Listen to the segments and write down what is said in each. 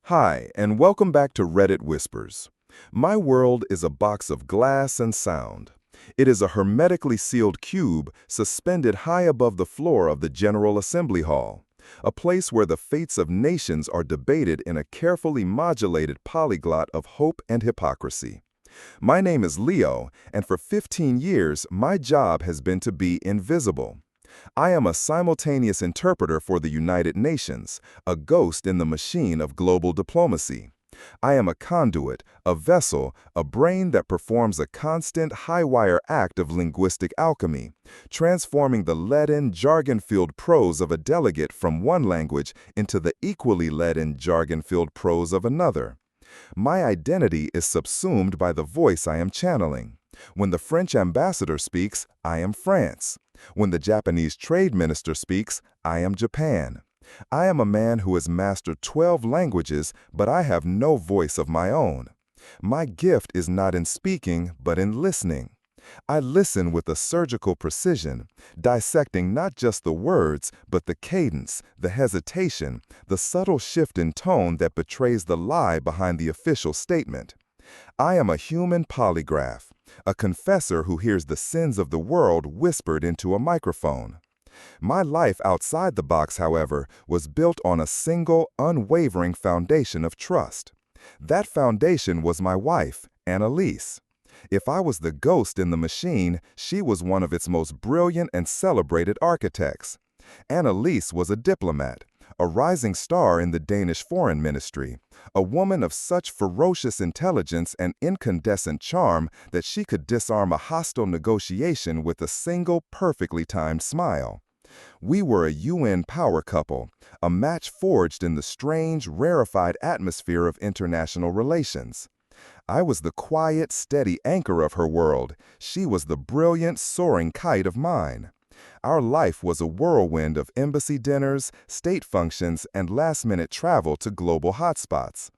Hi, and welcome back to Reddit Whispers. My world is a box of glass and sound. It is a hermetically sealed cube suspended high above the floor of the General Assembly Hall, a place where the fates of nations are debated in a carefully modulated polyglot of hope and hypocrisy. My name is Leo, and for 15 years, my job has been to be invisible. I am a simultaneous interpreter for the United Nations, a ghost in the machine of global diplomacy. I am a conduit, a vessel, a brain that performs a constant high-wire act of linguistic alchemy, transforming the leaden, jargon-filled prose of a delegate from one language into the equally leaden, jargon-filled prose of another. My identity is subsumed by the voice I am channeling. When the French ambassador speaks, I am France. When the Japanese trade minister speaks, I am Japan. I am a man who has mastered 12 languages, but I have no voice of my own. My gift is not in speaking, but in listening. I listen with a surgical precision, dissecting not just the words, but the cadence, the hesitation, the subtle shift in tone that betrays the lie behind the official statement. I am a human polygraph, a confessor who hears the sins of the world whispered into a microphone. My life outside the box, however, was built on a single, unwavering foundation of trust. That foundation was my wife, Annalise. If I was the ghost in the machine, she was one of its most brilliant and celebrated architects. Annalise was a diplomat, a rising star in the Danish Foreign Ministry, a woman of such ferocious intelligence and incandescent charm that she could disarm a hostile negotiation with a single perfectly timed smile. We were a UN power couple, a match forged in the strange, rarefied atmosphere of international relations. I was the quiet, steady anchor of her world. She was the brilliant, soaring kite of mine. Our life was a whirlwind of embassy dinners, state functions, and last-minute travel to global hotspots.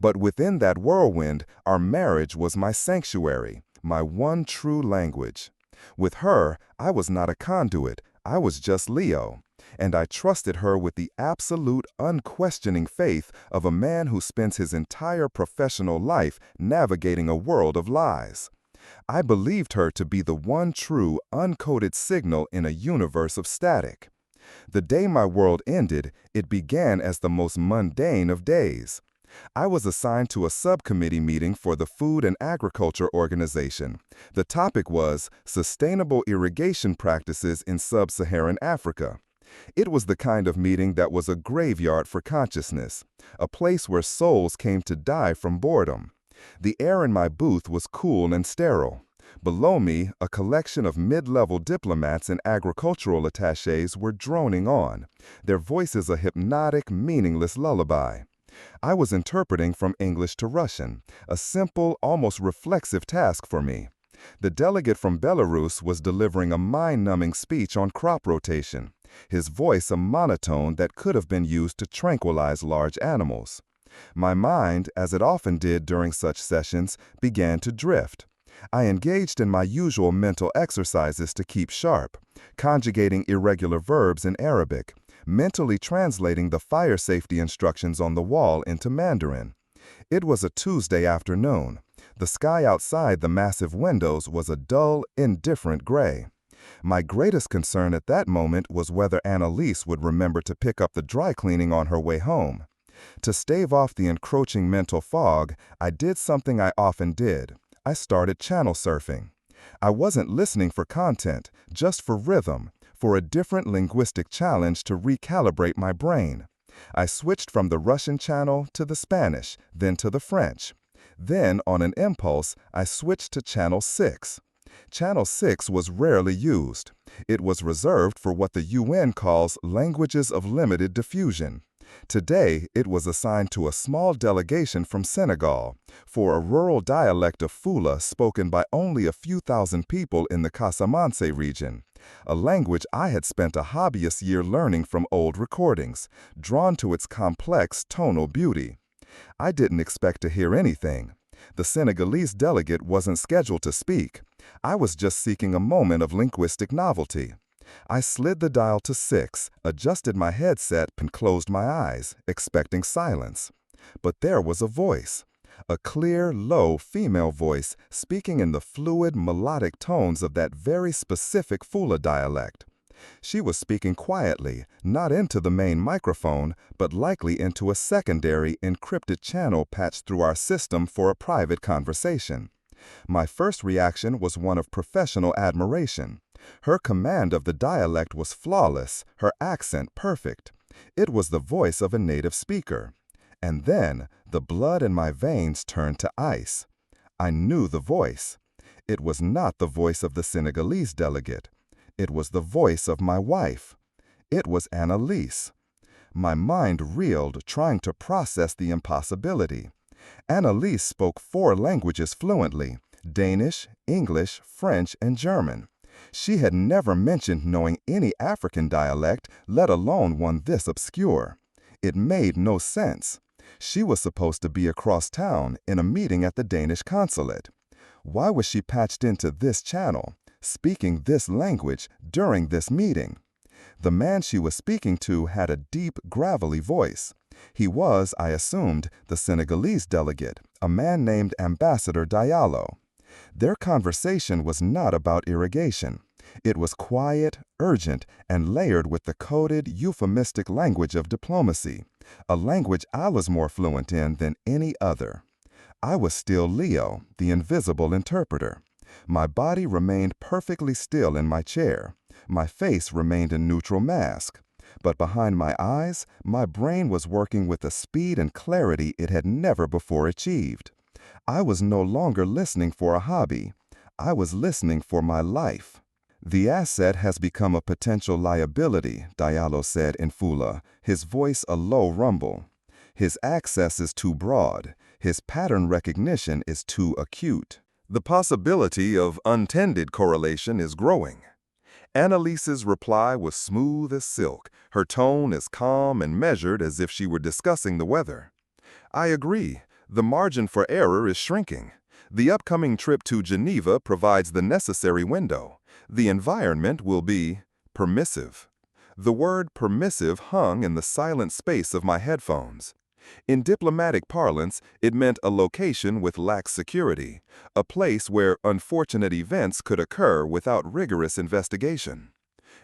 But within that whirlwind, our marriage was my sanctuary, my one true language. With her, I was not a conduit, I was just Leo. And I trusted her with the absolute, unquestioning faith of a man who spends his entire professional life navigating a world of lies. I believed her to be the one true, uncoded signal in a universe of static. The day my world ended, it began as the most mundane of days. I was assigned to a subcommittee meeting for the Food and Agriculture Organization. The topic was Sustainable Irrigation Practices in Sub-Saharan Africa. It was the kind of meeting that was a graveyard for consciousness, a place where souls came to die from boredom. The air in my booth was cool and sterile. Below me, a collection of mid-level diplomats and agricultural attachés were droning on, their voices a hypnotic, meaningless lullaby. I was interpreting from English to Russian, a simple, almost reflexive task for me. The delegate from Belarus was delivering a mind-numbing speech on crop rotation, his voice a monotone that could have been used to tranquilize large animals. My mind, as it often did during such sessions, began to drift. I engaged in my usual mental exercises to keep sharp, conjugating irregular verbs in Arabic, mentally translating the fire safety instructions on the wall into Mandarin. It was a Tuesday afternoon. The sky outside the massive windows was a dull, indifferent gray. My greatest concern at that moment was whether Annalise would remember to pick up the dry cleaning on her way home. To stave off the encroaching mental fog, I did something I often did. I started channel surfing. I wasn't listening for content, just for rhythm, for a different linguistic challenge to recalibrate my brain. I switched from the Russian channel to the Spanish, then to the French. Then, on an impulse, I switched to Channel 6. Channel 6 was rarely used. It was reserved for what the UN calls languages of limited diffusion. Today, it was assigned to a small delegation from Senegal for a rural dialect of Fula spoken by only a few thousand people in the Casamance region, a language I had spent a hobbyist year learning from old recordings, drawn to its complex tonal beauty. I didn't expect to hear anything. The Senegalese delegate wasn't scheduled to speak. I was just seeking a moment of linguistic novelty. I slid the dial to 6, adjusted my headset, and closed my eyes, expecting silence. But there was a voice. A clear, low female voice speaking in the fluid, melodic tones of that very specific Fula dialect. She was speaking quietly, not into the main microphone, but likely into a secondary, encrypted channel patched through our system for a private conversation. My first reaction was one of professional admiration. Her command of the dialect was flawless, her accent perfect. It was the voice of a native speaker. And then, the blood in my veins turned to ice. I knew the voice. It was not the voice of the Senegalese delegate. It was the voice of my wife. It was Annalise. My mind reeled, trying to process the impossibility. Annalise spoke 4 languages fluently: Danish, English, French, and German. She had never mentioned knowing any African dialect, let alone one this obscure. It made no sense. She was supposed to be across town in a meeting at the Danish consulate. Why was she patched into this channel, speaking this language during this meeting? The man she was speaking to had a deep, gravelly voice. He was, I assumed, the Senegalese delegate, a man named Ambassador Diallo. Their conversation was not about irrigation. It was quiet, urgent, and layered with the coded, euphemistic language of diplomacy, a language I was more fluent in than any other. I was still Leo, the invisible interpreter. My body remained perfectly still in my chair. My face remained a neutral mask. But behind my eyes, my brain was working with a speed and clarity it had never before achieved. I was no longer listening for a hobby. I was listening for my life. "The asset has become a potential liability," Diallo said in Fula, his voice a low rumble. "His access is too broad. His pattern recognition is too acute. The possibility of untended correlation is growing." Annalise's reply was smooth as silk, her tone as calm and measured as if she were discussing the weather. "I agree. The margin for error is shrinking. The upcoming trip to Geneva provides the necessary window. The environment will be permissive." The word permissive hung in the silent space of my headphones. In diplomatic parlance, it meant a location with lax security, a place where unfortunate events could occur without rigorous investigation.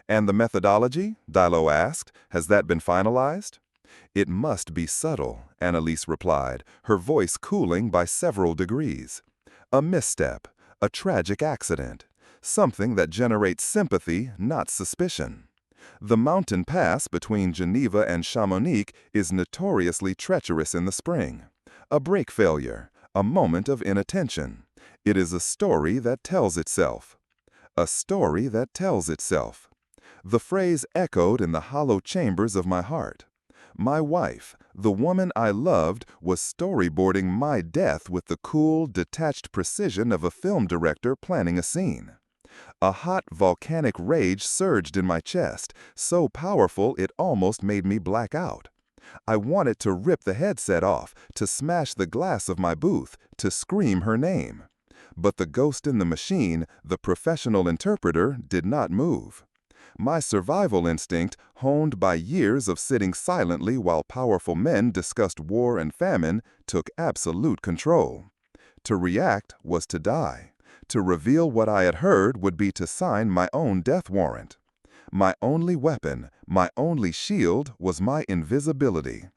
"And the methodology?" Diallo asked. "Has that been finalized?" "It must be subtle," Annalise replied, her voice cooling by several degrees. "A misstep, a tragic accident, something that generates sympathy, not suspicion. The mountain pass between Geneva and Chamonix is notoriously treacherous in the spring. A brake failure, a moment of inattention. It is a story that tells itself. A story that tells itself." The phrase echoed in the hollow chambers of my heart. My wife, the woman I loved, was storyboarding my death with the cool, detached precision of a film director planning a scene. A hot, volcanic rage surged in my chest, so powerful it almost made me black out. I wanted to rip the headset off, to smash the glass of my booth, to scream her name. But the ghost in the machine, the professional interpreter, did not move. My survival instinct, honed by years of sitting silently while powerful men discussed war and famine, took absolute control. To react was to die. To reveal what I had heard would be to sign my own death warrant. My only weapon, my only shield, was my invisibility.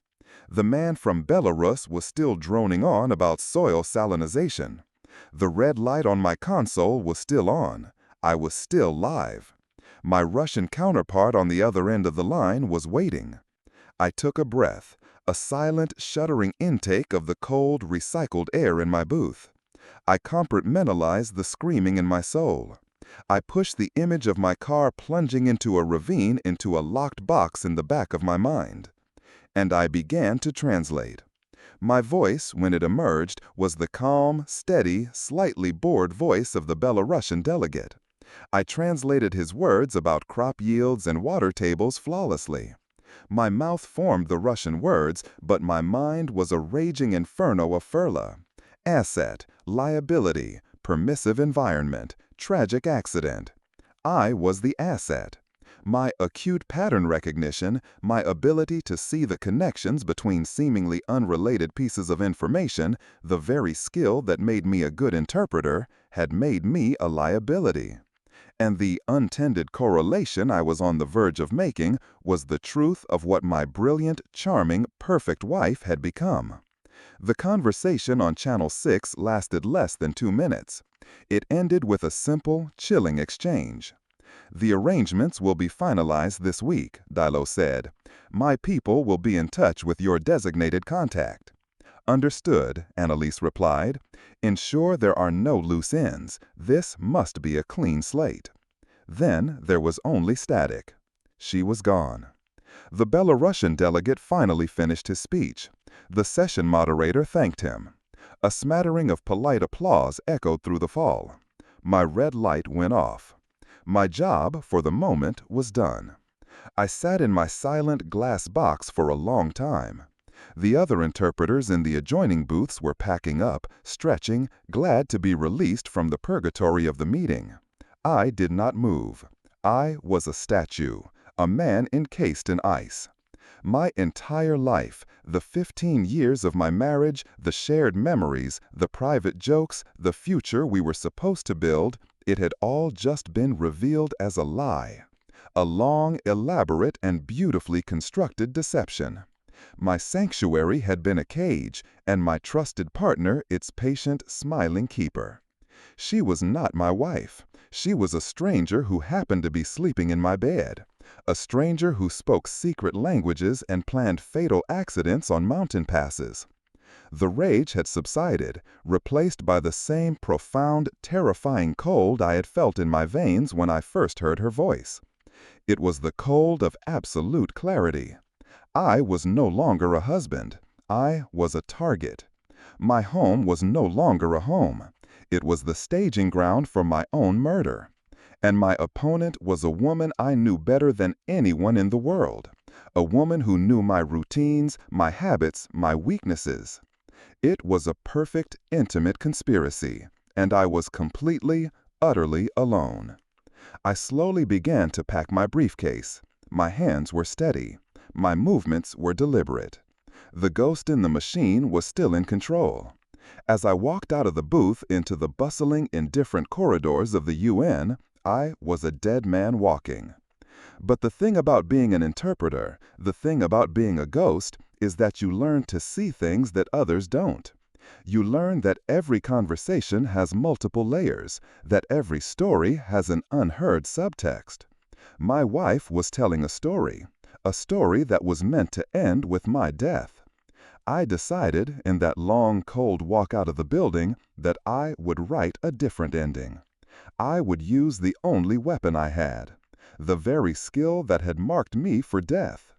The man from Belarus was still droning on about soil salinization. The red light on my console was still on. I was still live. My Russian counterpart on the other end of the line was waiting. I took a breath, a silent, shuddering intake of the cold, recycled air in my booth. I compartmentalized the screaming in my soul. I pushed the image of my car plunging into a ravine into a locked box in the back of my mind. And I began to translate. My voice, when it emerged, was the calm, steady, slightly bored voice of the Belarusian delegate. I translated his words about crop yields and water tables flawlessly. My mouth formed the Russian words, but my mind was a raging inferno of Furla. Asset, liability, permissive environment, tragic accident. I was the asset. My acute pattern recognition, my ability to see the connections between seemingly unrelated pieces of information, the very skill that made me a good interpreter, had made me a liability. And the untended correlation I was on the verge of making was the truth of what my brilliant, charming, perfect wife had become. The conversation on Channel 6 lasted less than 2 minutes. It ended with a simple, chilling exchange. "The arrangements will be finalized this week," Dilo said. "My people will be in touch with your designated contact." "Understood," Annalise replied. "Ensure there are no loose ends. This must be a clean slate." Then there was only static. She was gone. The Belarusian delegate finally finished his speech. The session moderator thanked him. A smattering of polite applause echoed through the fall. My red light went off. My job, for the moment, was done. I sat in my silent glass box for a long time. The other interpreters in the adjoining booths were packing up, stretching, glad to be released from the purgatory of the meeting. I did not move. I was a statue, a man encased in ice. My entire life, the 15 years of my marriage, the shared memories, the private jokes, the future we were supposed to build, it had all just been revealed as a lie. A long, elaborate, and beautifully constructed deception. My sanctuary had been a cage, and my trusted partner its patient, smiling keeper. She was not my wife. She was a stranger who happened to be sleeping in my bed. A stranger who spoke secret languages and planned fatal accidents on mountain passes. The rage had subsided, replaced by the same profound, terrifying cold I had felt in my veins when I first heard her voice. It was the cold of absolute clarity. I was no longer a husband. I was a target. My home was no longer a home. It was the staging ground for my own murder. And my opponent was a woman I knew better than anyone in the world. A woman who knew my routines, my habits, my weaknesses. It was a perfect, intimate conspiracy, and I was completely, utterly alone. I slowly began to pack my briefcase. My hands were steady. My movements were deliberate. The ghost in the machine was still in control. As I walked out of the booth into the bustling, indifferent corridors of the UN, I was a dead man walking. But the thing about being an interpreter, the thing about being a ghost, is that you learn to see things that others don't. You learn that every conversation has multiple layers, that every story has an unheard subtext. My wife was telling a story that was meant to end with my death. I decided, in that long, cold walk out of the building, that I would write a different ending. I would use the only weapon I had, the very skill that had marked me for death.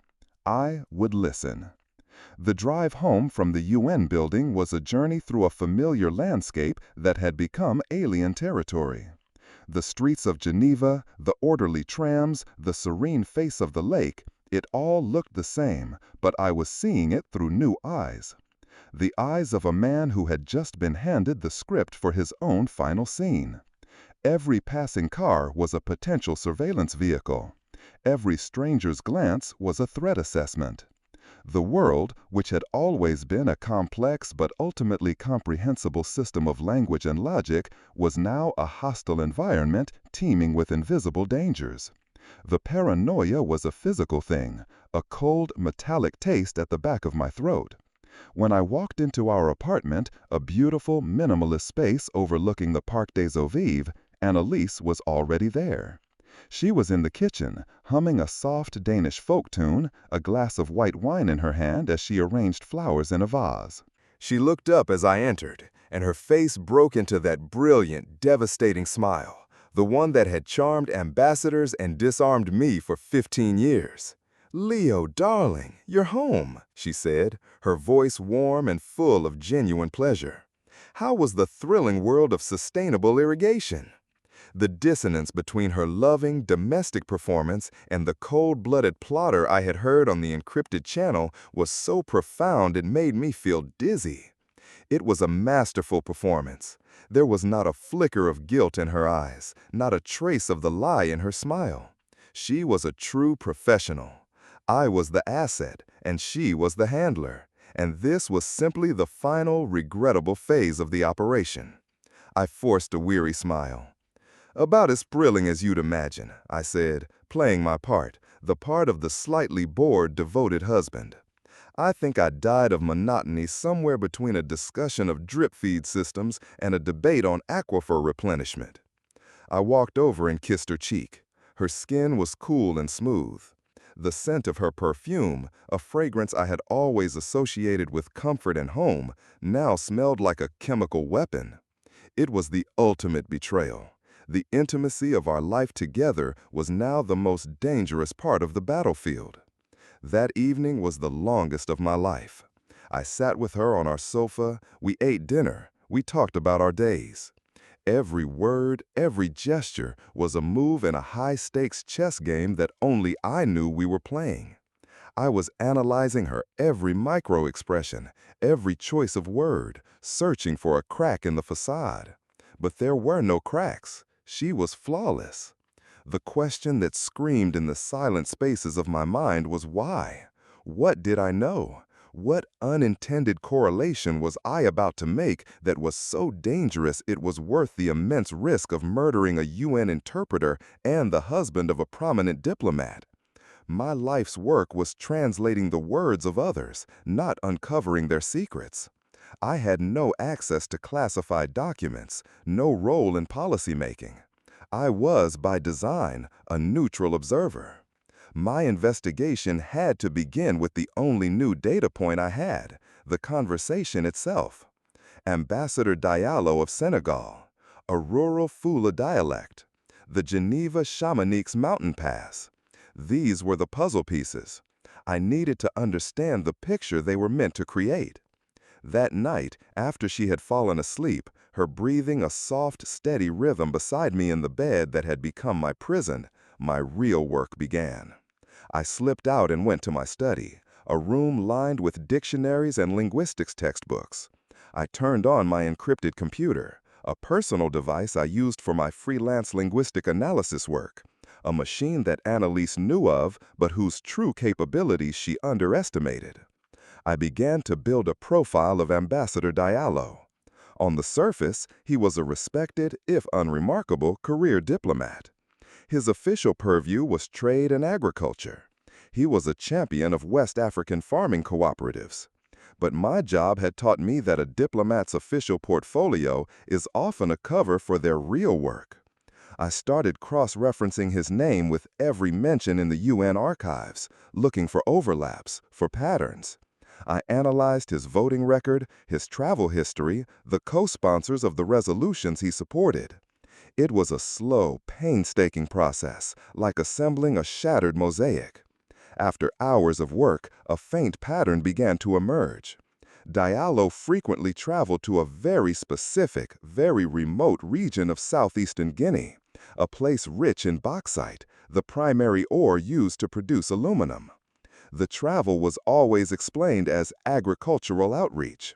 I would listen. The drive home from the UN building was a journey through a familiar landscape that had become alien territory. The streets of Geneva, the orderly trams, the serene face of the lake, it all looked the same, but I was seeing it through new eyes. The eyes of a man who had just been handed the script for his own final scene. Every passing car was a potential surveillance vehicle. Every stranger's glance was a threat assessment. The world, which had always been a complex but ultimately comprehensible system of language and logic, was now a hostile environment teeming with invisible dangers. The paranoia was a physical thing, a cold, metallic taste at the back of my throat. When I walked into our apartment, a beautiful, minimalist space overlooking the Parc des Eaux Vives, Annalise was already there. She was in the kitchen, humming a soft Danish folk tune, a glass of white wine in her hand as she arranged flowers in a vase. She looked up as I entered, and her face broke into that brilliant, devastating smile, the one that had charmed ambassadors and disarmed me for 15 years. "Leo, darling, you're home," she said, her voice warm and full of genuine pleasure. How was the thrilling world of sustainable irrigation? The dissonance between her loving, domestic performance and the cold-blooded plotter I had heard on the encrypted channel was so profound it made me feel dizzy. It was a masterful performance. There was not a flicker of guilt in her eyes, not a trace of the lie in her smile. She was a true professional. I was the asset, and she was the handler. And this was simply the final, regrettable phase of the operation. I forced a weary smile. "About as thrilling as you'd imagine," I said, playing my part, the part of the slightly bored, devoted husband. I think I died of monotony somewhere between a discussion of drip feed systems and a debate on aquifer replenishment. I walked over and kissed her cheek. Her skin was cool and smooth. The scent of her perfume, a fragrance I had always associated with comfort and home, now smelled like a chemical weapon. It was the ultimate betrayal. The intimacy of our life together was now the most dangerous part of the battlefield. That evening was the longest of my life. I sat with her on our sofa, we ate dinner, we talked about our days. Every word, every gesture was a move in a high-stakes chess game that only I knew we were playing. I was analyzing her every micro-expression, every choice of word, searching for a crack in the facade. But there were no cracks. She was flawless. The question that screamed in the silent spaces of my mind was why? What did I know? What unintended correlation was I about to make that was so dangerous it was worth the immense risk of murdering a UN interpreter and the husband of a prominent diplomat? My life's work was translating the words of others, not uncovering their secrets. I had no access to classified documents, no role in policymaking. I was, by design, a neutral observer. My investigation had to begin with the only new data point I had, the conversation itself. Ambassador Diallo of Senegal, a rural Fula dialect, the Geneva Chamonix mountain pass. These were the puzzle pieces. I needed to understand the picture they were meant to create. That night, after she had fallen asleep, her breathing a soft, steady rhythm beside me in the bed that had become my prison, my real work began. I slipped out and went to my study, a room lined with dictionaries and linguistics textbooks. I turned on my encrypted computer, a personal device I used for my freelance linguistic analysis work, a machine that Annalise knew of but whose true capabilities she underestimated. I began to build a profile of Ambassador Diallo. On the surface, he was a respected, if unremarkable, career diplomat. His official purview was trade and agriculture. He was a champion of West African farming cooperatives. But my job had taught me that a diplomat's official portfolio is often a cover for their real work. I started cross-referencing his name with every mention in the UN archives, looking for overlaps, for patterns. I analyzed his voting record, his travel history, the co-sponsors of the resolutions he supported. It was a slow, painstaking process, like assembling a shattered mosaic. After hours of work, a faint pattern began to emerge. Diallo frequently traveled to a very specific, very remote region of southeastern Guinea, a place rich in bauxite, the primary ore used to produce aluminum. The travel was always explained as agricultural outreach.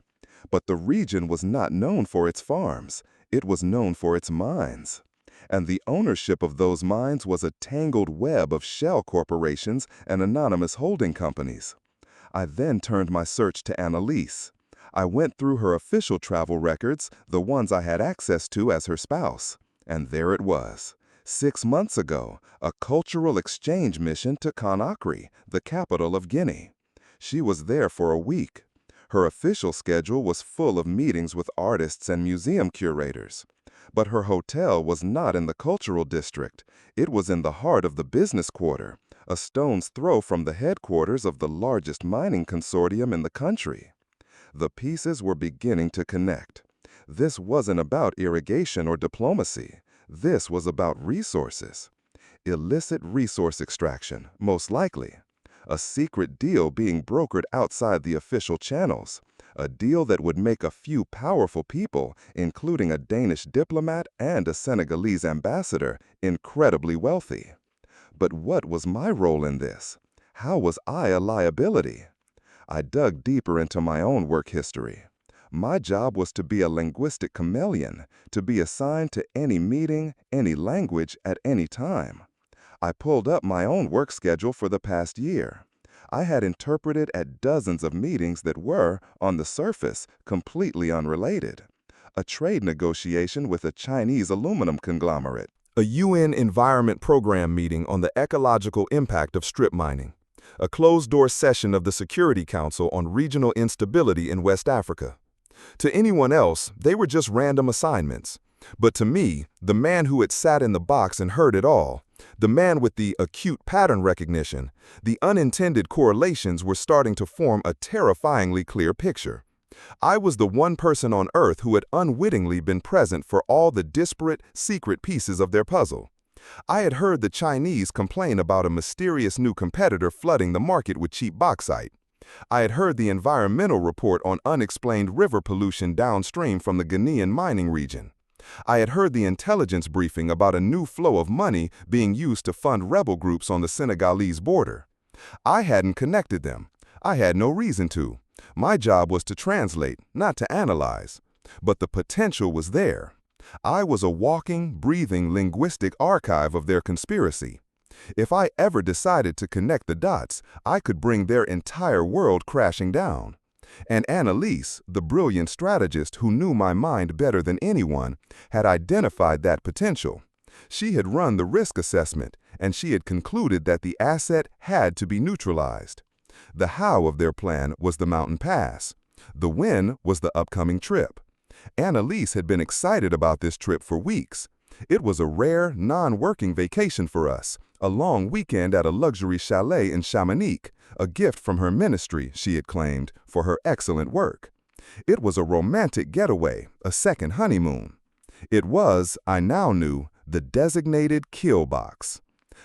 But the region was not known for its farms. It was known for its mines. And the ownership of those mines was a tangled web of shell corporations and anonymous holding companies. I then turned my search to Annalise. I went through her official travel records, the ones I had access to as her spouse. And there it was. 6 months ago, a cultural exchange mission to Conakry, the capital of Guinea. She was there for a week. Her official schedule was full of meetings with artists and museum curators. But her hotel was not in the cultural district. It was in the heart of the business quarter, a stone's throw from the headquarters of the largest mining consortium in the country. The pieces were beginning to connect. This wasn't about irrigation or diplomacy. This was about resources. Illicit resource extraction, most likely. A secret deal being brokered outside the official channels. A deal that would make a few powerful people, including a Danish diplomat and a Senegalese ambassador, incredibly wealthy. But what was my role in this? How was I a liability? I dug deeper into my own work history. My job was to be a linguistic chameleon, to be assigned to any meeting, any language, at any time. I pulled up my own work schedule for the past year. I had interpreted at dozens of meetings that were, on the surface, completely unrelated. A trade negotiation with a Chinese aluminum conglomerate. A UN Environment Program meeting on the ecological impact of strip mining. A closed-door session of the Security Council on regional instability in West Africa. To anyone else, they were just random assignments. But to me, the man who had sat in the box and heard it all, the man with the acute pattern recognition, the unintended correlations were starting to form a terrifyingly clear picture. I was the one person on Earth who had unwittingly been present for all the disparate, secret pieces of their puzzle. I had heard the Chinese complain about a mysterious new competitor flooding the market with cheap bauxite. I had heard the environmental report on unexplained river pollution downstream from the Ghanaian mining region. I had heard the intelligence briefing about a new flow of money being used to fund rebel groups on the Senegalese border. I hadn't connected them. I had no reason to. My job was to translate, not to analyze. But the potential was there. I was a walking, breathing linguistic archive of their conspiracy. If I ever decided to connect the dots, I could bring their entire world crashing down. And Annalise, the brilliant strategist who knew my mind better than anyone, had identified that potential. She had run the risk assessment, and she had concluded that the asset had to be neutralized. The how of their plan was the mountain pass. The when was the upcoming trip. Annalise had been excited about this trip for weeks. It was a rare, non-working vacation for us, a long weekend at a luxury chalet in Chamonix, a gift from her ministry, she had claimed, for her excellent work. It was a romantic getaway, a second honeymoon. It was, I now knew, the designated kill box.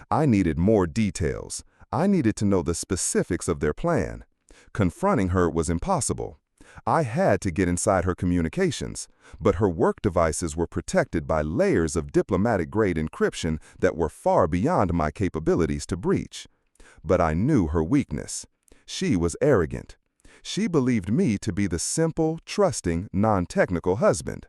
I needed more details. I needed to know the specifics of their plan. Confronting her was impossible. I had to get inside her communications, but her work devices were protected by layers of diplomatic-grade encryption that were far beyond my capabilities to breach. But I knew her weakness. She was arrogant. She believed me to be the simple, trusting, non-technical husband.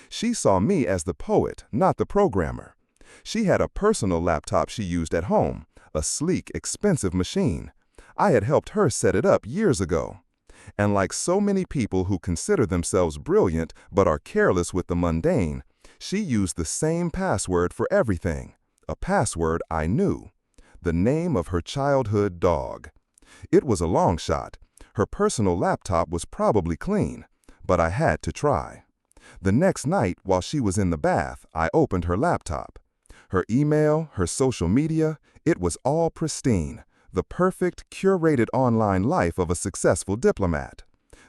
She saw me as the poet, not the programmer. She had a personal laptop she used at home, a sleek, expensive machine. I had helped her set it up years ago. And like so many people who consider themselves brilliant but are careless with the mundane, she used the same password for everything, a password I knew. The name of her childhood dog. It was a long shot. Her personal laptop was probably clean, but I had to try. The next night, while she was in the bath, I opened her laptop. Her email, her social media, it was all pristine. The perfect, curated online life of a successful diplomat.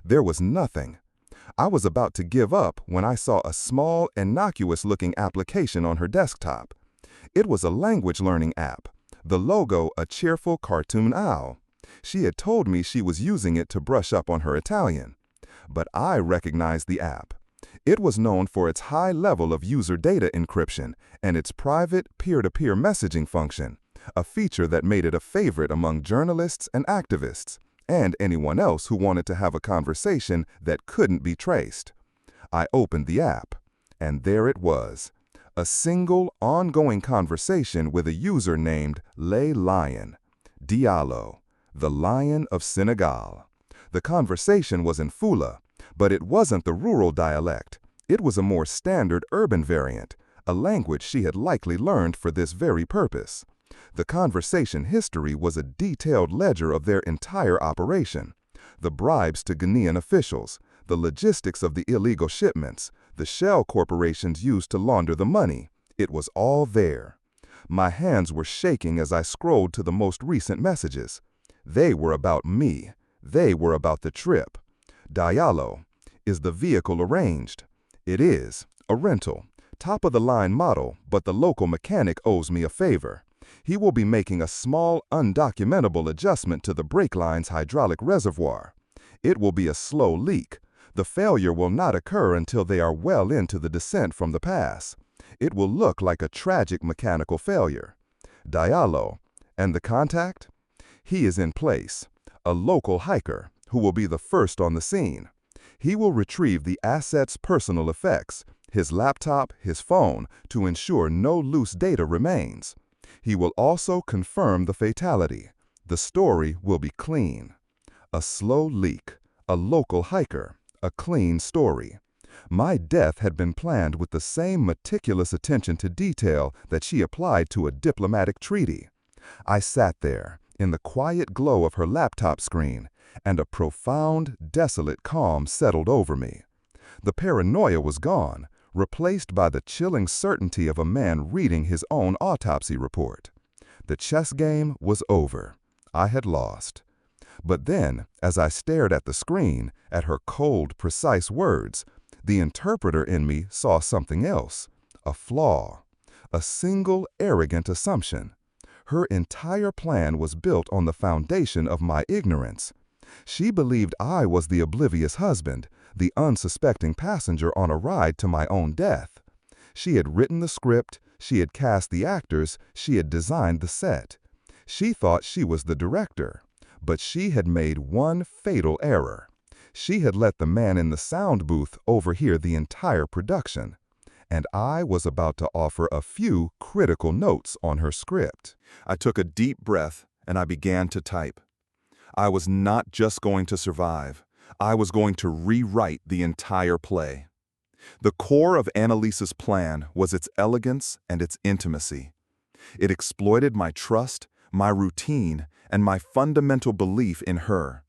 There was nothing. I was about to give up when I saw a small, innocuous-looking application on her desktop. It was a language learning app, the logo a cheerful cartoon owl. She had told me she was using it to brush up on her Italian. But I recognized the app. It was known for its high level of user data encryption and its private peer-to-peer messaging function, a feature that made it a favorite among journalists and activists, and anyone else who wanted to have a conversation that couldn't be traced. I opened the app, and there it was, a single, ongoing conversation with a user named Le Lion, Diallo, the Lion of Senegal. The conversation was in Fula, but it wasn't the rural dialect. It was a more standard urban variant, a language she had likely learned for this very purpose. The conversation history was a detailed ledger of their entire operation. The bribes to Ghanaian officials, the logistics of the illegal shipments, the shell corporations used to launder the money. It was all there. My hands were shaking as I scrolled to the most recent messages. They were about me. They were about the trip. Diallo. Is the vehicle arranged? It is. A rental. Top-of-the-line model, but the local mechanic owes me a favor. He will be making a small, undocumentable adjustment to the brake line's hydraulic reservoir. It will be a slow leak. The failure will not occur until they are well into the descent from the pass. It will look like a tragic mechanical failure. Diallo. And the contact? He is in place. A local hiker, who will be the first on the scene. He will retrieve the asset's personal effects, his laptop, his phone, to ensure no loose data remains. He will also confirm the fatality. The story will be clean. A slow leak, a local hiker, a clean story. My death had been planned with the same meticulous attention to detail that she applied to a diplomatic treaty. I sat there, in the quiet glow of her laptop screen, and a profound, desolate calm settled over me. The paranoia was gone, replaced by the chilling certainty of a man reading his own autopsy report. The chess game was over. I had lost. But then, as I stared at the screen, at her cold, precise words, the interpreter in me saw something else, a flaw, a single arrogant assumption. Her entire plan was built on the foundation of my ignorance. She believed I was the oblivious husband, the unsuspecting passenger on a ride to my own death. She had written the script, she had cast the actors, she had designed the set. She thought she was the director, but she had made one fatal error. She had let the man in the sound booth overhear the entire production, and I was about to offer a few critical notes on her script. I took a deep breath and I began to type. I was not just going to survive. I was going to rewrite the entire play. The core of Annalisa's plan was its elegance and its intimacy. It exploited my trust, my routine, and my fundamental belief in her.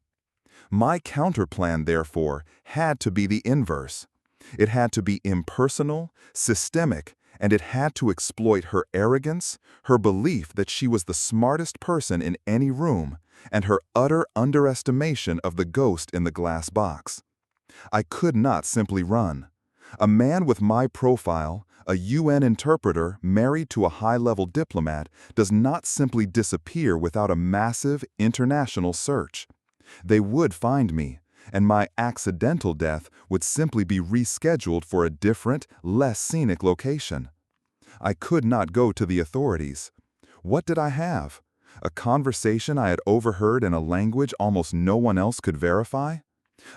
My counterplan, therefore, had to be the inverse. It had to be impersonal, systemic, and it had to exploit her arrogance, her belief that she was the smartest person in any room, and her utter underestimation of the ghost in the glass box. I could not simply run. A man with my profile, a UN interpreter married to a high-level diplomat, does not simply disappear without a massive international search. They would find me, and my accidental death would simply be rescheduled for a different, less scenic location. I could not go to the authorities. What did I have? A conversation I had overheard in a language almost no one else could verify?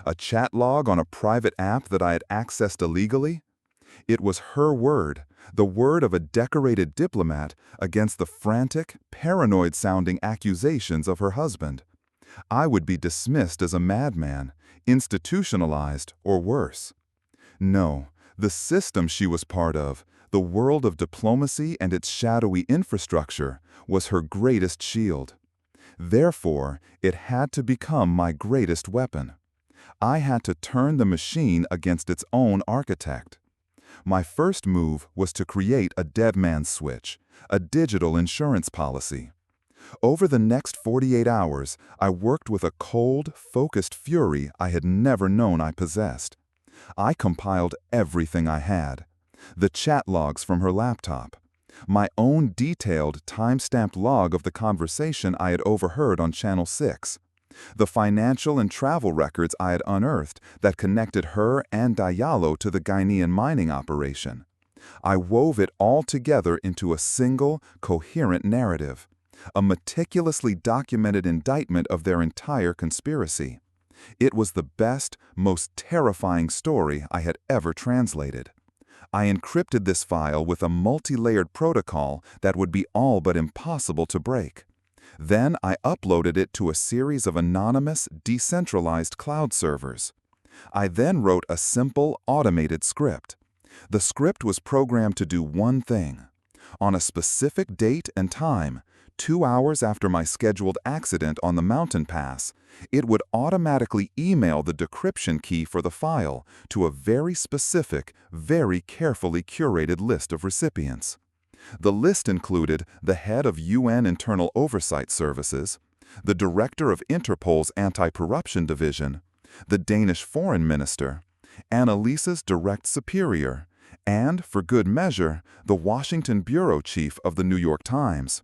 A chat log on a private app that I had accessed illegally? It was her word, the word of a decorated diplomat, against the frantic, paranoid-sounding accusations of her husband. I would be dismissed as a madman, institutionalized, or worse. No, the system she was part of, the world of diplomacy and its shadowy infrastructure, was her greatest shield. Therefore, it had to become my greatest weapon. I had to turn the machine against its own architect. My first move was to create a dead man's switch, a digital insurance policy. Over the next 48 hours, I worked with a cold, focused fury I had never known I possessed. I compiled everything I had. The chat logs from her laptop. My own detailed, time-stamped log of the conversation I had overheard on Channel 6. The financial and travel records I had unearthed that connected her and Diallo to the Guinean mining operation. I wove it all together into a single, coherent narrative, a meticulously documented indictment of their entire conspiracy. It was the best, most terrifying story I had ever translated. I encrypted this file with a multi-layered protocol that would be all but impossible to break. Then I uploaded it to a series of anonymous, decentralized cloud servers. I then wrote a simple, automated script. The script was programmed to do one thing. On a specific date and time, 2 hours after my scheduled accident on the mountain pass, it would automatically email the decryption key for the file to a very specific, very carefully curated list of recipients. The list included the head of UN Internal Oversight Services, the director of Interpol's Anti-Corruption Division, the Danish Foreign Minister, Annalisa's direct superior, and, for good measure, the Washington bureau chief of the New York Times.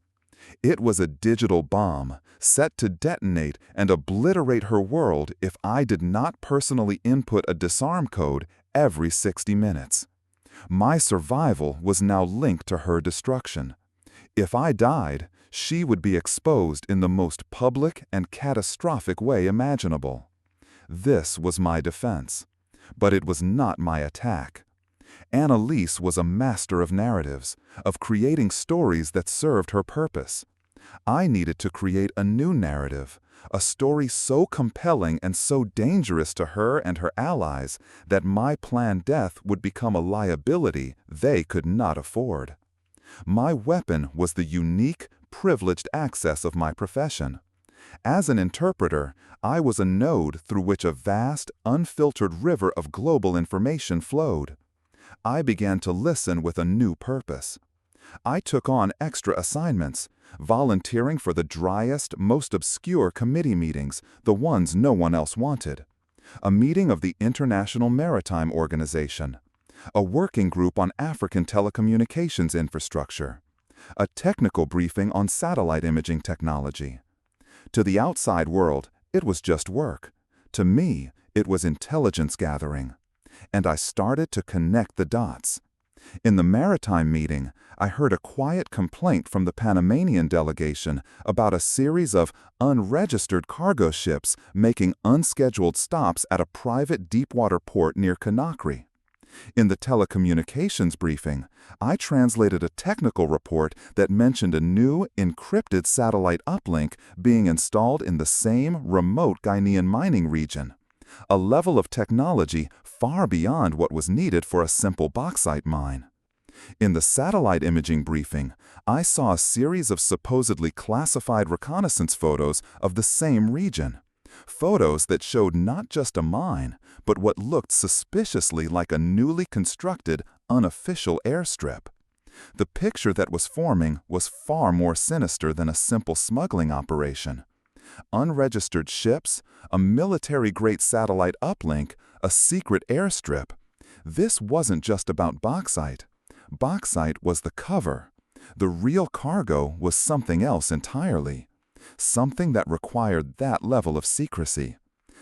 It was a digital bomb, set to detonate and obliterate her world if I did not personally input a disarm code every 60 minutes. My survival was now linked to her destruction. If I died, she would be exposed in the most public and catastrophic way imaginable. This was my defense. But it was not my attack. Annalise was a master of narratives, of creating stories that served her purpose. I needed to create a new narrative, a story so compelling and so dangerous to her and her allies that my planned death would become a liability they could not afford. My weapon was the unique, privileged access of my profession. As an interpreter, I was a node through which a vast, unfiltered river of global information flowed. I began to listen with a new purpose. I took on extra assignments, volunteering for the driest, most obscure committee meetings, the ones no one else wanted. A meeting of the International Maritime Organization, a working group on African telecommunications infrastructure, a technical briefing on satellite imaging technology. To the outside world, it was just work. To me, it was intelligence gathering. And I started to connect the dots. In the maritime meeting, I heard a quiet complaint from the Panamanian delegation about a series of unregistered cargo ships making unscheduled stops at a private deepwater port near Conakry. In the telecommunications briefing, I translated a technical report that mentioned a new, encrypted satellite uplink being installed in the same remote Guinean mining region, a level of technology far beyond what was needed for a simple bauxite mine. In the satellite imaging briefing, I saw a series of supposedly classified reconnaissance photos of the same region. Photos that showed not just a mine, but what looked suspiciously like a newly constructed, unofficial airstrip. The picture that was forming was far more sinister than a simple smuggling operation. Unregistered ships, a military-grade satellite uplink, a secret airstrip. This wasn't just about bauxite. Bauxite was the cover. The real cargo was something else entirely. Something that required that level of secrecy.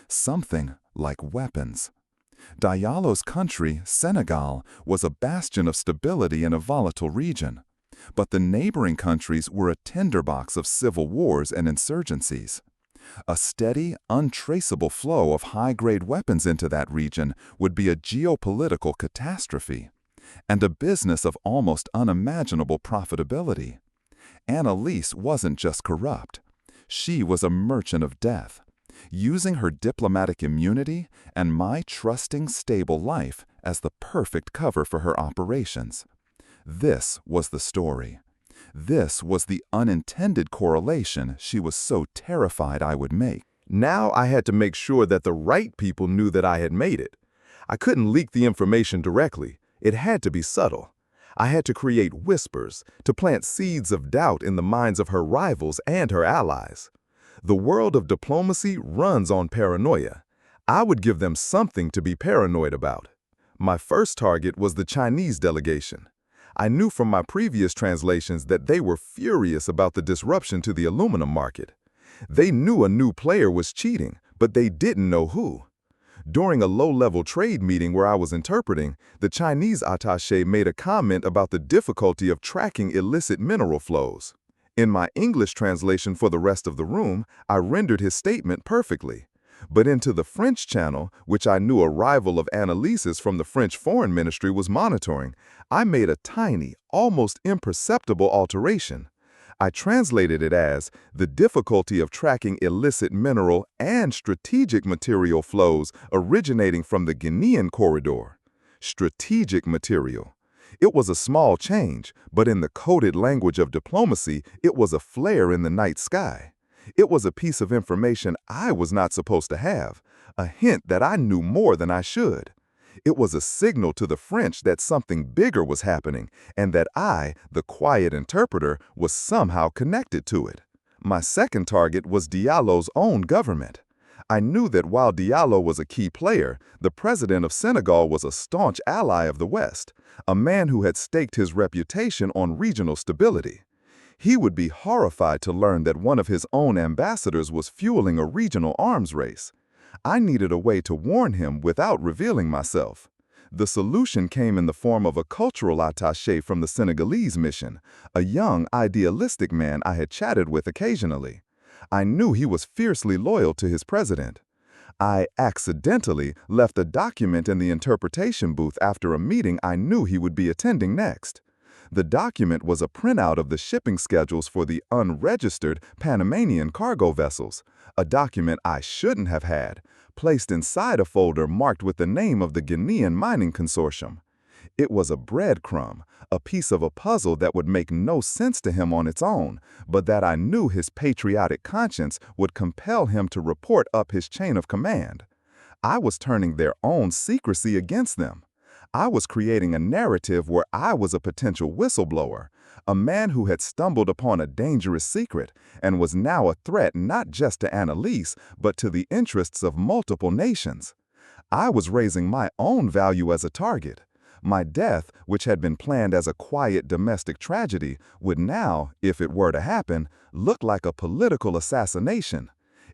Something like weapons. Diallo's country, Senegal, was a bastion of stability in a volatile region. But the neighboring countries were a tinderbox of civil wars and insurgencies. A steady, untraceable flow of high-grade weapons into that region would be a geopolitical catastrophe, and a business of almost unimaginable profitability. Annalise wasn't just corrupt. She was a merchant of death, using her diplomatic immunity and my trusting, stable life as the perfect cover for her operations. This was the story. This was the unintended correlation she was so terrified I would make. Now I had to make sure that the right people knew that I had made it. I couldn't leak the information directly. It had to be subtle. I had to create whispers, to plant seeds of doubt in the minds of her rivals and her allies. The world of diplomacy runs on paranoia. I would give them something to be paranoid about. My first target was the Chinese delegation. I knew from my previous translations that they were furious about the disruption to the aluminum market. They knew a new player was cheating, but they didn't know who. During a low-level trade meeting where I was interpreting, the Chinese attaché made a comment about the difficulty of tracking illicit mineral flows. In my English translation for the rest of the room, I rendered his statement perfectly. But into the French channel, which I knew a rival of Annalise's from the French Foreign Ministry was monitoring, I made a tiny, almost imperceptible alteration. I translated it as the difficulty of tracking illicit mineral and strategic material flows originating from the Guinean corridor. Strategic material. It was a small change, but in the coded language of diplomacy, it was a flare in the night sky. It was a piece of information I was not supposed to have, a hint that I knew more than I should. It was a signal to the French that something bigger was happening and that I, the quiet interpreter, was somehow connected to it. My second target was Diallo's own government. I knew that while Diallo was a key player, the president of Senegal was a staunch ally of the West, a man who had staked his reputation on regional stability. He would be horrified to learn that one of his own ambassadors was fueling a regional arms race. I needed a way to warn him without revealing myself. The solution came in the form of a cultural attaché from the Senegalese mission, a young, idealistic man I had chatted with occasionally. I knew he was fiercely loyal to his president. I accidentally left a document in the interpretation booth after a meeting I knew he would be attending next. The document was a printout of the shipping schedules for the unregistered Panamanian cargo vessels, a document I shouldn't have had, placed inside a folder marked with the name of the Guinean Mining Consortium. It was a breadcrumb, a piece of a puzzle that would make no sense to him on its own, but that I knew his patriotic conscience would compel him to report up his chain of command. I was turning their own secrecy against them. I was creating a narrative where I was a potential whistleblower, a man who had stumbled upon a dangerous secret and was now a threat not just to Annalise, but to the interests of multiple nations. I was raising my own value as a target. My death, which had been planned as a quiet domestic tragedy, would now, if it were to happen, look like a political assassination.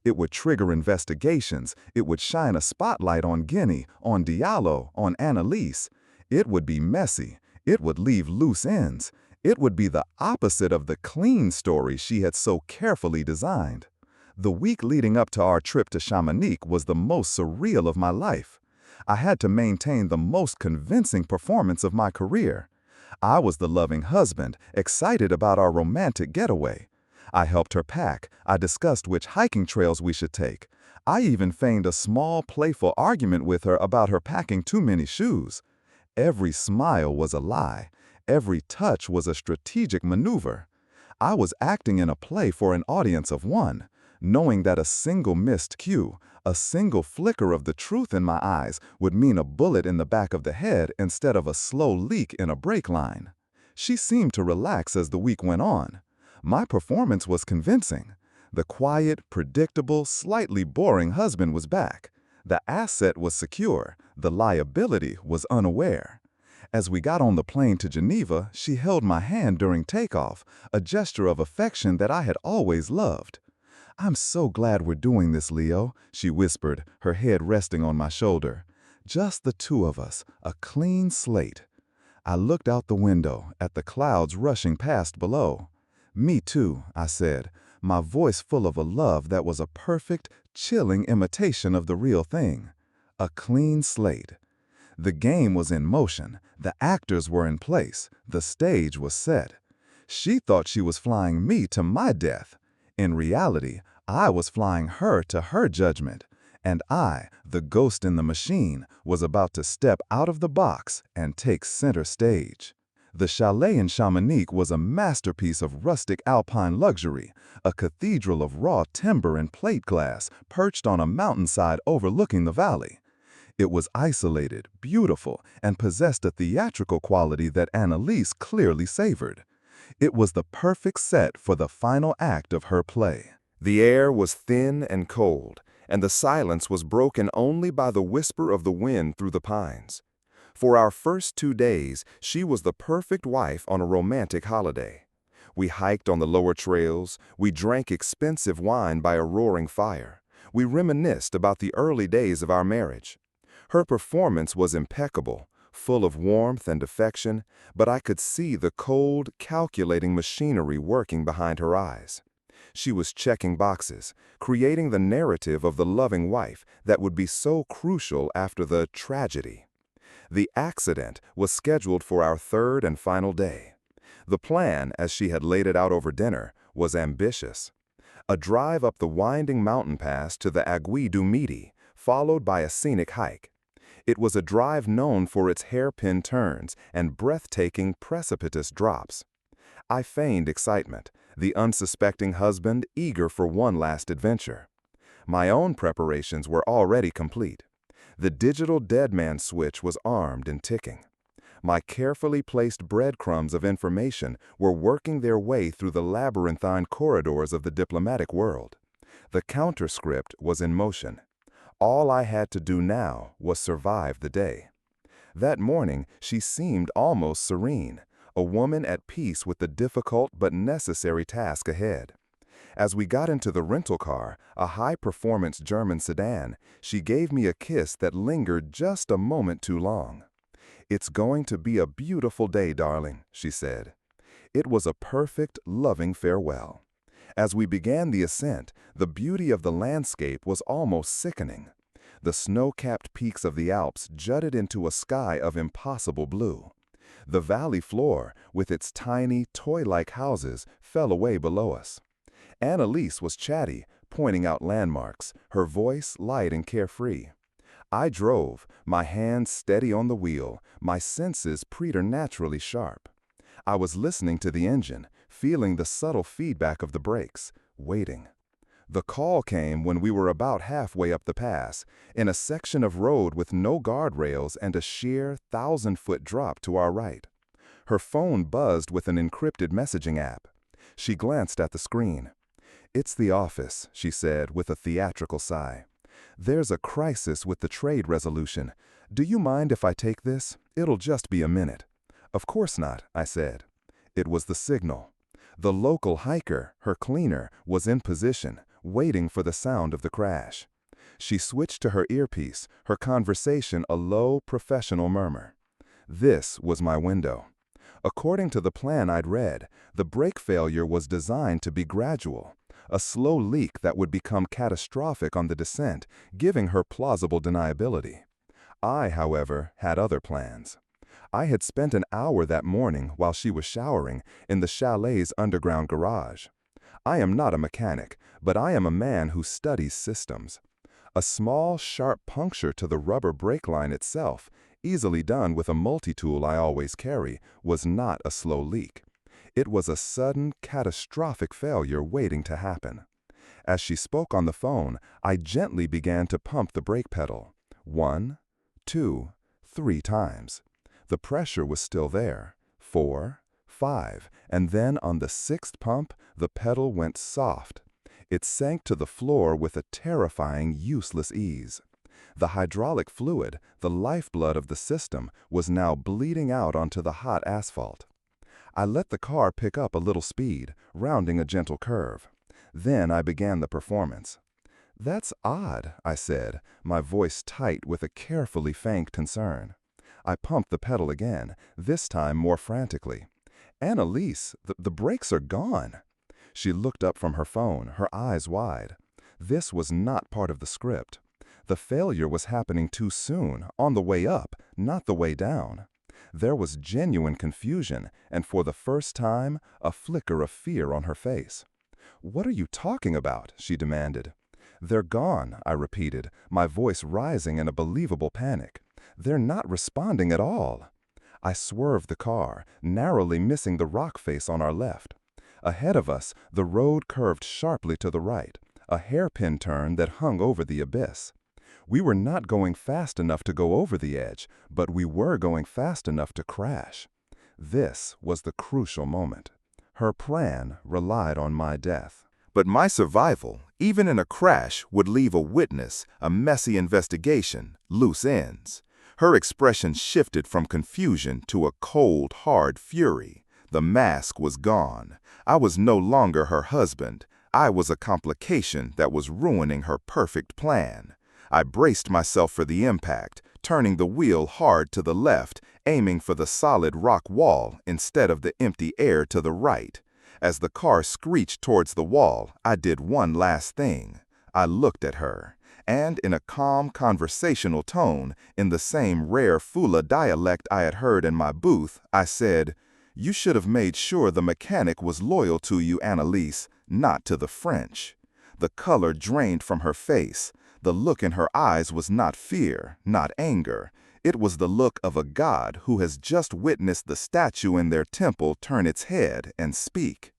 It would trigger investigations. It would shine a spotlight on Guinea, on Diallo, on Annalise. It would be messy. It would leave loose ends. It would be the opposite of the clean story she had so carefully designed. The week leading up to our trip to Chamonix was the most surreal of my life. I had to maintain the most convincing performance of my career. I was the loving husband, excited about our romantic getaway. I helped her pack. I discussed which hiking trails we should take. I even feigned a small, playful argument with her about her packing too many shoes. Every smile was a lie. Every touch was a strategic maneuver. I was acting in a play for an audience of one, knowing that a single missed cue, a single flicker of the truth in my eyes would mean a bullet in the back of the head instead of a slow leak in a brake line. She seemed to relax as the week went on. My performance was convincing. The quiet, predictable, slightly boring husband was back. The asset was secure. The liability was unaware. As we got on the plane to Geneva, she held my hand during takeoff, a gesture of affection that I had always loved. "I'm so glad we're doing this, Leo," she whispered, her head resting on my shoulder. "Just the two of us, a clean slate." I looked out the window at the clouds rushing past below. "Me too," I said, my voice full of a love that was a perfect, chilling imitation of the real thing. A clean slate. The game was in motion. The actors were in place. The stage was set. She thought she was flying me to my death. In reality, I was flying her to her judgment, and I, the ghost in the machine, was about to step out of the box and take center stage. The chalet in Chamonix was a masterpiece of rustic alpine luxury, a cathedral of raw timber and plate glass perched on a mountainside overlooking the valley. It was isolated, beautiful, and possessed a theatrical quality that Annalise clearly savored. It was the perfect set for the final act of her play. The air was thin and cold, and the silence was broken only by the whisper of the wind through the pines. For our first 2 days, she was the perfect wife on a romantic holiday. We hiked on the lower trails, we drank expensive wine by a roaring fire, we reminisced about the early days of our marriage. Her performance was impeccable, full of warmth and affection, but I could see the cold, calculating machinery working behind her eyes. She was checking boxes, creating the narrative of the loving wife that would be so crucial after the tragedy. The accident was scheduled for our 3rd and final day. The plan, as she had laid it out over dinner, was ambitious. A drive up the winding mountain pass to the Aiguille du Midi, followed by a scenic hike. It was a drive known for its hairpin turns and breathtaking precipitous drops. I feigned excitement, the unsuspecting husband eager for one last adventure. My own preparations were already complete. The digital deadman switch was armed and ticking. My carefully placed breadcrumbs of information were working their way through the labyrinthine corridors of the diplomatic world. The counterscript was in motion. All I had to do now was survive the day. That morning, she seemed almost serene, a woman at peace with the difficult but necessary task ahead. As we got into the rental car, a high-performance German sedan, she gave me a kiss that lingered just a moment too long. "It's going to be a beautiful day, darling," she said. It was a perfect, loving farewell. As we began the ascent, the beauty of the landscape was almost sickening. The snow-capped peaks of the Alps jutted into a sky of impossible blue. The valley floor, with its tiny, toy-like houses, fell away below us. Annalise was chatty, pointing out landmarks, her voice light and carefree. I drove, my hands steady on the wheel, my senses preternaturally sharp. I was listening to the engine, feeling the subtle feedback of the brakes, waiting. The call came when we were about halfway up the pass, in a section of road with no guardrails and a sheer 1,000-foot drop to our right. Her phone buzzed with an encrypted messaging app. She glanced at the screen. "It's the office," she said with a theatrical sigh. "There's a crisis with the trade resolution. Do you mind if I take this? It'll just be a minute." "Of course not," I said. It was the signal. The local hiker, her cleaner, was in position, waiting for the sound of the crash. She switched to her earpiece, her conversation a low, professional murmur. This was my window. According to the plan I'd read, the brake failure was designed to be gradual, a slow leak that would become catastrophic on the descent, giving her plausible deniability. I, however, had other plans. I had spent an hour that morning while she was showering in the chalet's underground garage. I am not a mechanic, but I am a man who studies systems. A small, sharp puncture to the rubber brake line itself, easily done with a multi-tool I always carry, was not a slow leak. It was a sudden, catastrophic failure waiting to happen. As she spoke on the phone, I gently began to pump the brake pedal. 1, 2, 3 times. The pressure was still there. 4, 5, and then on the 6th pump, the pedal went soft. It sank to the floor with a terrifying, useless ease. The hydraulic fluid, the lifeblood of the system, was now bleeding out onto the hot asphalt. I let the car pick up a little speed, rounding a gentle curve. Then I began the performance. "That's odd," I said, my voice tight with a carefully feigned concern. I pumped the pedal again, this time more frantically. "Annalise, the brakes are gone." She looked up from her phone, her eyes wide. This was not part of the script. The failure was happening too soon, on the way up, not the way down. There was genuine confusion, and for the first time, a flicker of fear on her face. "What are you talking about?" she demanded. "They're gone," I repeated, my voice rising in a believable panic. "They're not responding at all." I swerved the car, narrowly missing the rock face on our left. Ahead of us, the road curved sharply to the right, a hairpin turn that hung over the abyss. We were not going fast enough to go over the edge, but we were going fast enough to crash. This was the crucial moment. Her plan relied on my death. But my survival, even in a crash, would leave a witness, a messy investigation, loose ends. Her expression shifted from confusion to a cold, hard fury. The mask was gone. I was no longer her husband. I was a complication that was ruining her perfect plan. I braced myself for the impact, turning the wheel hard to the left, aiming for the solid rock wall instead of the empty air to the right. As the car screeched towards the wall, I did one last thing. I looked at her, and in a calm, conversational tone, in the same rare Fula dialect I had heard in my booth, I said, "You should have made sure the mechanic was loyal to you, Annalise, not to the French." The color drained from her face. The look in her eyes was not fear, not anger. It was the look of a god who has just witnessed the statue in their temple turn its head and speak.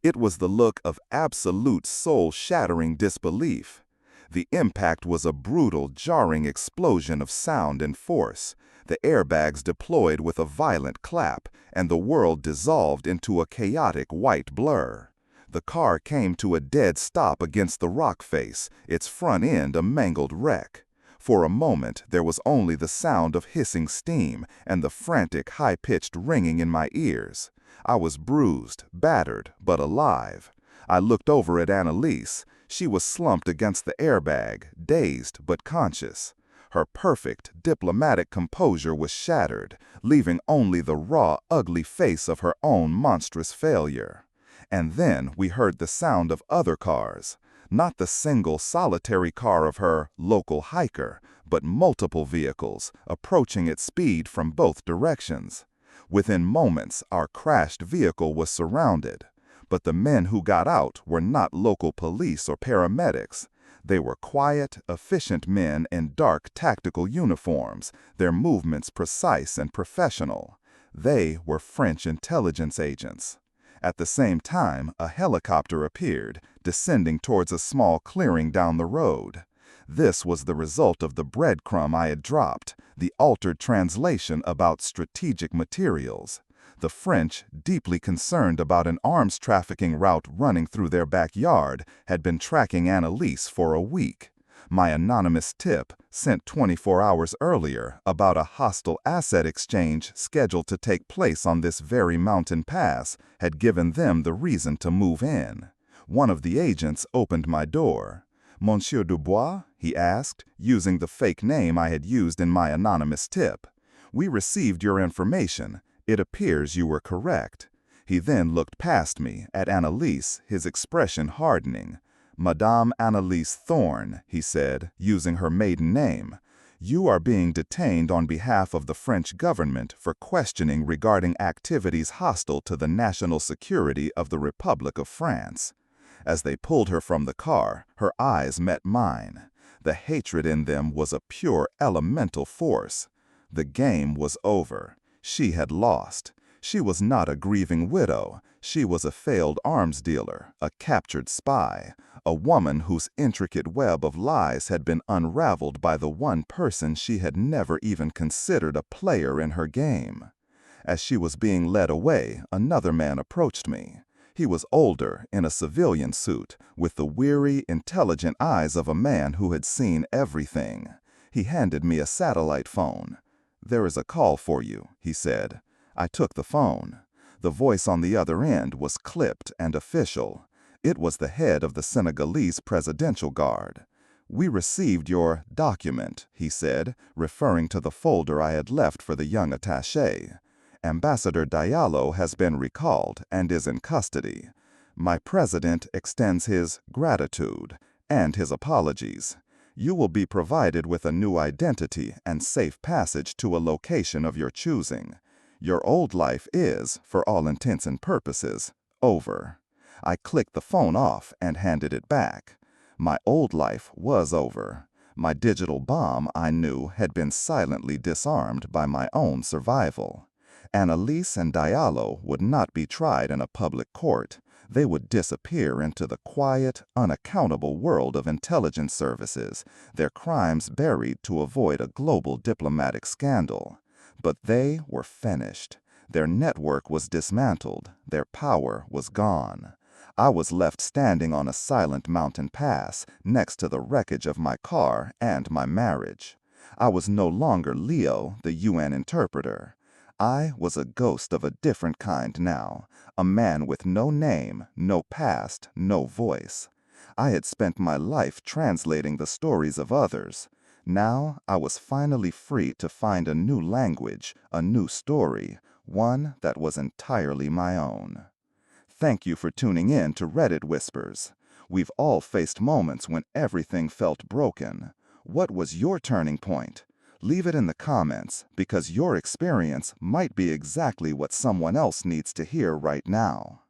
It was the look of absolute soul-shattering disbelief. The impact was a brutal, jarring explosion of sound and force. The airbags deployed with a violent clap, and the world dissolved into a chaotic white blur. The car came to a dead stop against the rock face, its front end a mangled wreck. For a moment, there was only the sound of hissing steam and the frantic, high-pitched ringing in my ears. I was bruised, battered, but alive. I looked over at Annalise. She was slumped against the airbag, dazed but conscious. Her perfect, diplomatic composure was shattered, leaving only the raw, ugly face of her own monstrous failure. And then we heard the sound of other cars. Not the single solitary car of her local hiker, but multiple vehicles approaching at speed from both directions. Within moments, our crashed vehicle was surrounded. But the men who got out were not local police or paramedics. They were quiet, efficient men in dark tactical uniforms, their movements precise and professional. They were French intelligence agents. At the same time, a helicopter appeared, descending towards a small clearing down the road. This was the result of the breadcrumb I had dropped, the altered translation about strategic materials. The French, deeply concerned about an arms trafficking route running through their backyard, had been tracking Annalise for a week. My anonymous tip, sent 24 hours earlier, about a hostile asset exchange scheduled to take place on this very mountain pass, had given them the reason to move in. One of the agents opened my door. "Monsieur Dubois?" he asked, using the fake name I had used in my anonymous tip. "We received your information. It appears you were correct." He then looked past me, at Annalise, his expression hardening. "Madame Annalise Thorne," he said, using her maiden name. "You are being detained on behalf of the French government for questioning regarding activities hostile to the national security of the Republic of France." As they pulled her from the car, her eyes met mine. The hatred in them was a pure elemental force. The game was over. She had lost. She was not a grieving widow. She was a failed arms dealer, a captured spy, a woman whose intricate web of lies had been unraveled by the one person she had never even considered a player in her game. As she was being led away, another man approached me. He was older, in a civilian suit, with the weary, intelligent eyes of a man who had seen everything. He handed me a satellite phone. "There is a call for you," he said. I took the phone. The voice on the other end was clipped and official. It was the head of the Senegalese Presidential Guard. "We received your document," he said, referring to the folder I had left for the young attaché. "Ambassador Diallo has been recalled and is in custody. My president extends his gratitude and his apologies. You will be provided with a new identity and safe passage to a location of your choosing. Your old life is, for all intents and purposes, over." I clicked the phone off and handed it back. My old life was over. My digital bomb, I knew, had been silently disarmed by my own survival. Annalise and Diallo would not be tried in a public court. They would disappear into the quiet, unaccountable world of intelligence services, their crimes buried to avoid a global diplomatic scandal. But they were finished. Their network was dismantled. Their power was gone. I was left standing on a silent mountain pass next to the wreckage of my car and my marriage. I was no longer Leo, the UN interpreter. I was a ghost of a different kind now, a man with no name, no past, no voice. I had spent my life translating the stories of others. Now I was finally free to find a new language, a new story, one that was entirely my own. Thank you for tuning in to Reddit Whispers. We've all faced moments when everything felt broken. What was your turning point? Leave it in the comments, because your experience might be exactly what someone else needs to hear right now.